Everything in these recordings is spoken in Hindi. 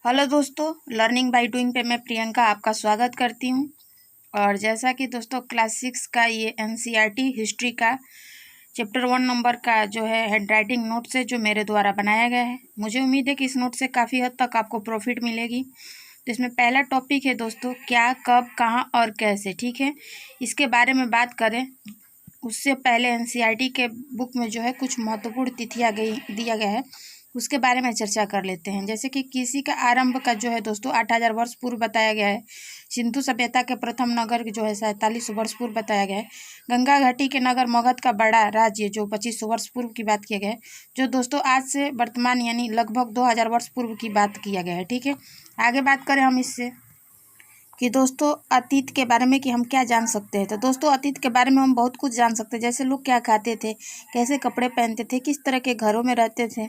हेलो दोस्तों, लर्निंग बाय डूइंग पे मैं प्रियंका आपका स्वागत करती हूँ। और जैसा कि दोस्तों क्लास 6 का ये एनसीईआरटी हिस्ट्री का चैप्टर 1 नंबर का जो है हैंडराइटिंग नोट्स है जो मेरे द्वारा बनाया गया है। मुझे उम्मीद है कि इस नोट से काफ़ी हद तक आपको प्रॉफिट मिलेगी। तो इसमें पहला टॉपिक है दोस्तों, क्या, कब, कहाँ और कैसे। ठीक है, इसके बारे में बात करें उससे पहले एनसीईआरटी के बुक में जो है कुछ महत्वपूर्ण तिथियाँ दिया गया है, उसके बारे में चर्चा कर लेते हैं। जैसे कि किसी का आरंभ का जो है दोस्तों 8000 वर्ष पूर्व बताया गया है। सिंधु सभ्यता के प्रथम नगर जो है 4700 वर्ष पूर्व बताया गया है। गंगा घाटी के नगर मगध का बड़ा राज्य जो 2500 वर्ष पूर्व की बात किया गया है, जो दोस्तों आज से वर्तमान यानी लगभग 2000 वर्ष पूर्व की बात किया गया है। ठीक है, आगे बात करें हम इससे कि दोस्तों अतीत के बारे में कि हम क्या जान सकते हैं। तो दोस्तों अतीत के बारे में हम बहुत कुछ जान सकते हैं, जैसे लोग क्या खाते थे, कैसे कपड़े पहनते थे, किस तरह के घरों में रहते थे।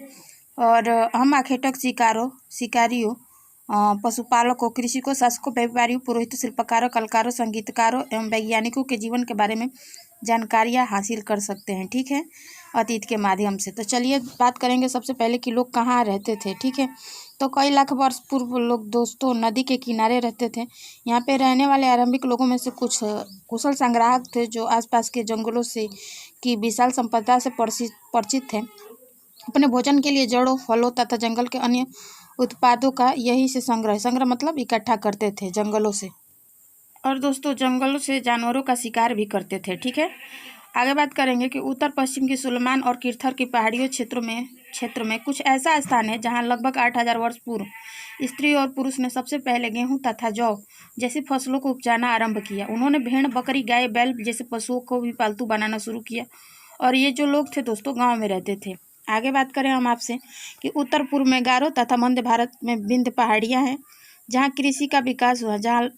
और हम आखेटक शिकारियों, पशुपालकों, कृषिकों, शासकों, व्यापारियों, पुरोहितों, शिल्पकारों, कलाकारों, संगीतकारों एवं वैज्ञानिकों के जीवन के बारे में जानकारियाँ हासिल कर सकते हैं। ठीक है, अतीत के माध्यम से। तो चलिए बात करेंगे सबसे पहले कि लोग कहाँ रहते थे। ठीक है, तो कई लाख वर्ष पूर्व लोग दोस्तों नदी के किनारे रहते थे। यहाँ पे रहने वाले आरंभिक लोगों में से कुछ कुशल संग्राहक थे जो आसपास के जंगलों से की विशाल संपदा से परिचित थे। अपने भोजन के लिए जड़ों, फलों तथा जंगल के अन्य उत्पादों का यही से संग्रह मतलब इकट्ठा करते थे जंगलों से। और दोस्तों जंगलों से जानवरों का शिकार भी करते थे। ठीक है, आगे बात करेंगे कि उत्तर पश्चिम की सुलेमान और किरथर की पहाड़ियों क्षेत्र में कुछ ऐसा स्थान है जहां लगभग 8000 वर्ष पूर्व स्त्री और पुरुष ने सबसे पहले गेहूं तथा जौ जैसी फसलों को उपजाना आरंभ किया। उन्होंने भेड़, बकरी, गाय, बैल जैसे पशुओं को भी पालतू बनाना शुरू किया। और ये जो लोग थे दोस्तों गाँव में रहते थे। आगे बात करें हम आपसे कि उत्तर पूर्व में गारो तथा मध्य भारत में विंध्य पहाड़ियाँ हैं जहाँ कृषि का विकास हुआ। जहाँ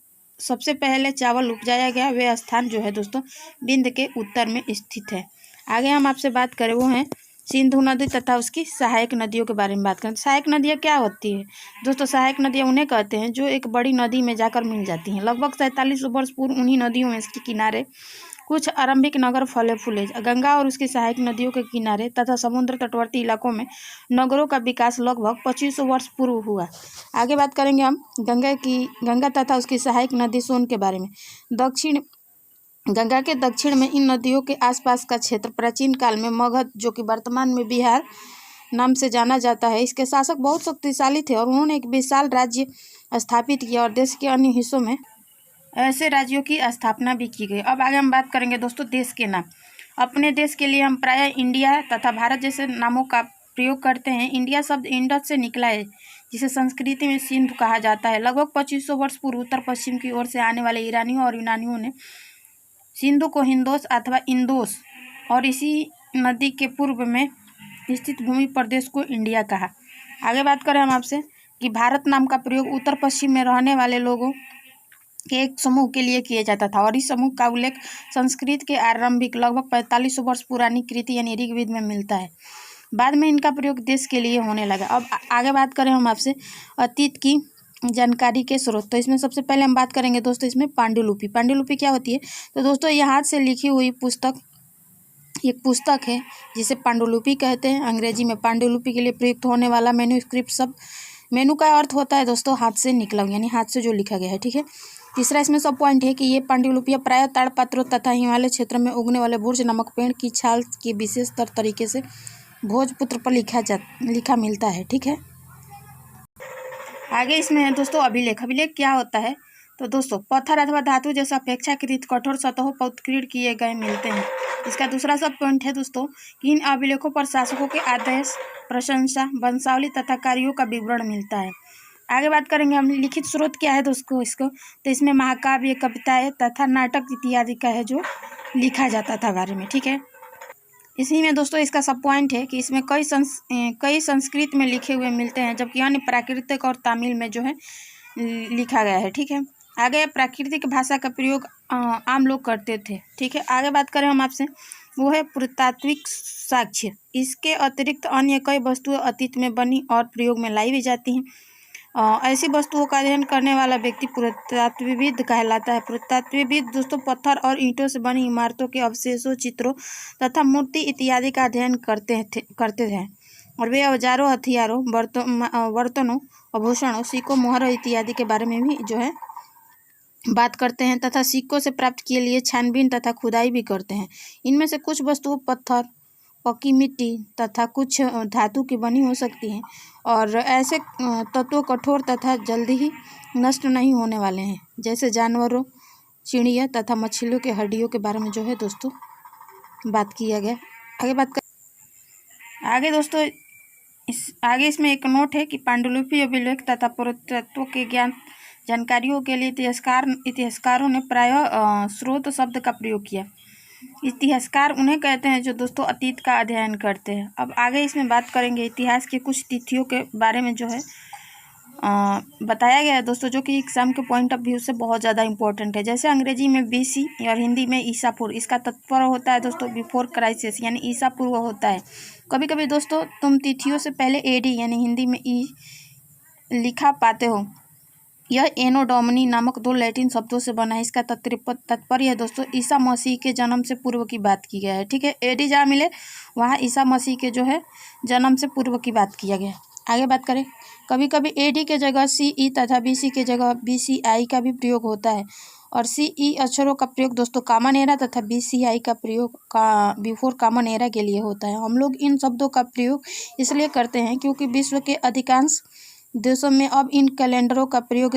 सबसे पहले चावल उपजाया गया वे स्थान जो है दोस्तों विंध्य के उत्तर में स्थित है। आगे हम आपसे बात करें वो हैं सिंधु नदी तथा उसकी सहायक नदियों के बारे में बात करें। सहायक नदियाँ क्या होती है दोस्तों? सहायक नदियाँ उन्हें कहते हैं जो एक बड़ी नदी में जाकर मिल जाती हैं। लगभग 4700 वर्ष पूर्व उन्हीं नदियों में इसके किनारे कुछ आरंभिक नगर फले फूले। गंगा और उसकी सहायक नदियों के किनारे तथा समुद्र तटवर्ती इलाकों में नगरों का विकास लगभग 2500 वर्ष पूर्व हुआ। आगे बात करेंगे हम गंगा तथा उसकी सहायक नदी सोन के बारे में। गंगा के दक्षिण में इन नदियों के आसपास का क्षेत्र प्राचीन काल में मगध जो कि वर्तमान में बिहार नाम से जाना जाता है, इसके शासक बहुत शक्तिशाली थे और उन्होंने एक विशाल राज्य स्थापित किया और देश के अन्य हिस्सों में ऐसे राज्यों की स्थापना भी की गई। अब आगे हम बात करेंगे दोस्तों देश के नाम। अपने देश के लिए हम प्रायः इंडिया तथा भारत जैसे नामों का प्रयोग करते हैं। इंडिया शब्द इंडस से निकला है जिसे संस्कृति में सिंधु कहा जाता है। लगभग 2500 वर्ष पूर्व उत्तर पश्चिम की ओर से आने वाले ईरानियों और यूनानियों ने सिंधु को हिंदोस अथवा इंदोस और इसी नदी के पूर्व में स्थित भूमि प्रदेश को इंडिया कहा। आगे बात करें हम आपसे कि भारत नाम का प्रयोग उत्तर पश्चिम में रहने वाले लोगों के एक समूह के लिए किया जाता था और इस समूह का उल्लेख संस्कृत के आरंभिक लगभग 4500 वर्ष पुरानी कृति यानी ऋग्वेद में मिलता है। बाद में इनका प्रयोग देश के लिए होने लगा। अब आगे बात करें हम आपसे अतीत की जानकारी के स्रोत। तो इसमें सबसे पहले हम बात करेंगे दोस्तों इसमें पांडुलिपि। पांडुलिपि क्या होती है? तो दोस्तों ये हाथ से लिखी हुई एक पुस्तक है जिसे पांडुलिपि कहते हैं। अंग्रेजी में पांडुलिपि के लिए प्रयुक्त होने वाला मैन्युस्क्रिप्ट शब्द, मेनू का अर्थ होता है दोस्तों हाथ से निकला यानी हाथ से जो लिखा गया है। ठीक है, तीसरा इसमें सब पॉइंट है कि ये पांडुलिपियाँ प्रायः ताड़पत्रों तथा हिमालय क्षेत्र में उगने वाले बुर्ज नामक पेड़ की छाल के विशेष तरीके से भोजपुत्र पर लिखा मिलता है। ठीक है, आगे इसमें है दोस्तों अभिलेख। अभिलेख क्या होता है? तो दोस्तों पत्थर अथवा धातु जैसा अपेक्षाकृत कठोर सतहों पर उत्कीर्ण किए गए मिलते हैं। इसका दूसरा सब पॉइंट है दोस्तों कि इन अभिलेखों पर शासकों के आदेश, प्रशंसा, वंशावली तथा कार्यों का विवरण मिलता है। आगे बात करेंगे हम लिखित स्रोत क्या है दोस्तों इसको। तो इसमें महाकाव्य, कविताएं तथा नाटक इत्यादि का है जो लिखा जाता था बारे में। ठीक है, इसी में दोस्तों इसका सब पॉइंट है कि इसमें कई संस्कृत में लिखे हुए मिलते हैं जबकि अन्य प्राकृतिक और तमिल में जो है लिखा गया है। ठीक है, आगे प्राकृतिक भाषा का प्रयोग आम लोग करते थे। ठीक है, आगे बात करें हम आपसे वो है पुरातात्विक साक्ष्य। इसके अतिरिक्त अन्य कई वस्तुएं अतीत में बनी और प्रयोग में लाई भी जाती हैं। ऐसी वस्तुओं का अध्ययन करने वाला व्यक्ति पुरातत्वविद कहलाता है। पुरातत्वविद दोस्तों पत्थर और ईंटों से बनी इमारतों के अवशेषों, चित्रों तथा मूर्ति इत्यादि का अध्ययन करते हैं। और वे औजारों, हथियारों, बर्तनों, आभूषणों, सिक्कों, मोहरों इत्यादि के बारे में भी जो है बात करते हैं तथा सिक्कों से प्राप्त किए लिए छानबीन तथा खुदाई भी करते हैं। इनमें से कुछ वस्तुएं पत्थर, पक्की मिट्टी तथा कुछ धातु की बनी हो सकती हैं और ऐसे तत्व कठोर तथा जल्दी ही नष्ट नहीं होने वाले हैं, जैसे जानवरों, चिड़िया तथा मछलियों के हड्डियों के बारे में जो है दोस्तों बात किया गया। आगे दोस्तों आगे इसमें एक नोट है कि पांडुलिपि अभिलेख तथा पुरातत्व के जानकारियों के लिए इतिहासकारों ने प्रायः स्रोत शब्द का प्रयोग किया। इतिहासकार उन्हें कहते हैं जो दोस्तों अतीत का अध्ययन करते हैं। अब आगे इसमें बात करेंगे इतिहास के कुछ तिथियों के बारे में जो है बताया गया है दोस्तों, जो कि एग्जाम के पॉइंट ऑफ व्यू से बहुत ज़्यादा इंपॉर्टेंट है। जैसे अंग्रेजी में BC और हिंदी में ईसा पूर्व, इसका तात्पर्य होता है दोस्तों बिफोर क्राइसिस, यानी ईसा पूर्व होता है। कभी कभी दोस्तों तुम तिथियों से पहले AD यानी हिंदी में ई लिखा पाते हो। यह एनो डोमिनी नामक 2 लैटिन शब्दों से बना है। इसका तात्पर्य है दोस्तों ईसा मसीह के जन्म से पूर्व की बात की गया है। ठीक है, AD जहाँ मिले वहाँ ईसा मसीह के जो है जन्म से पूर्व की बात किया गया। आगे बात करें, कभी कभी AD के जगह CE तथा BC के जगह BCI का भी प्रयोग होता है और CE अक्षरों का प्रयोग दोस्तों कॉमन एरा तथा BCI का प्रयोग बिफोर कॉमन एरा के लिए होता है। हम लोग इन शब्दों का प्रयोग इसलिए करते हैं क्योंकि विश्व के अधिकांश देशों में अब इन कैलेंडरों का प्रयोग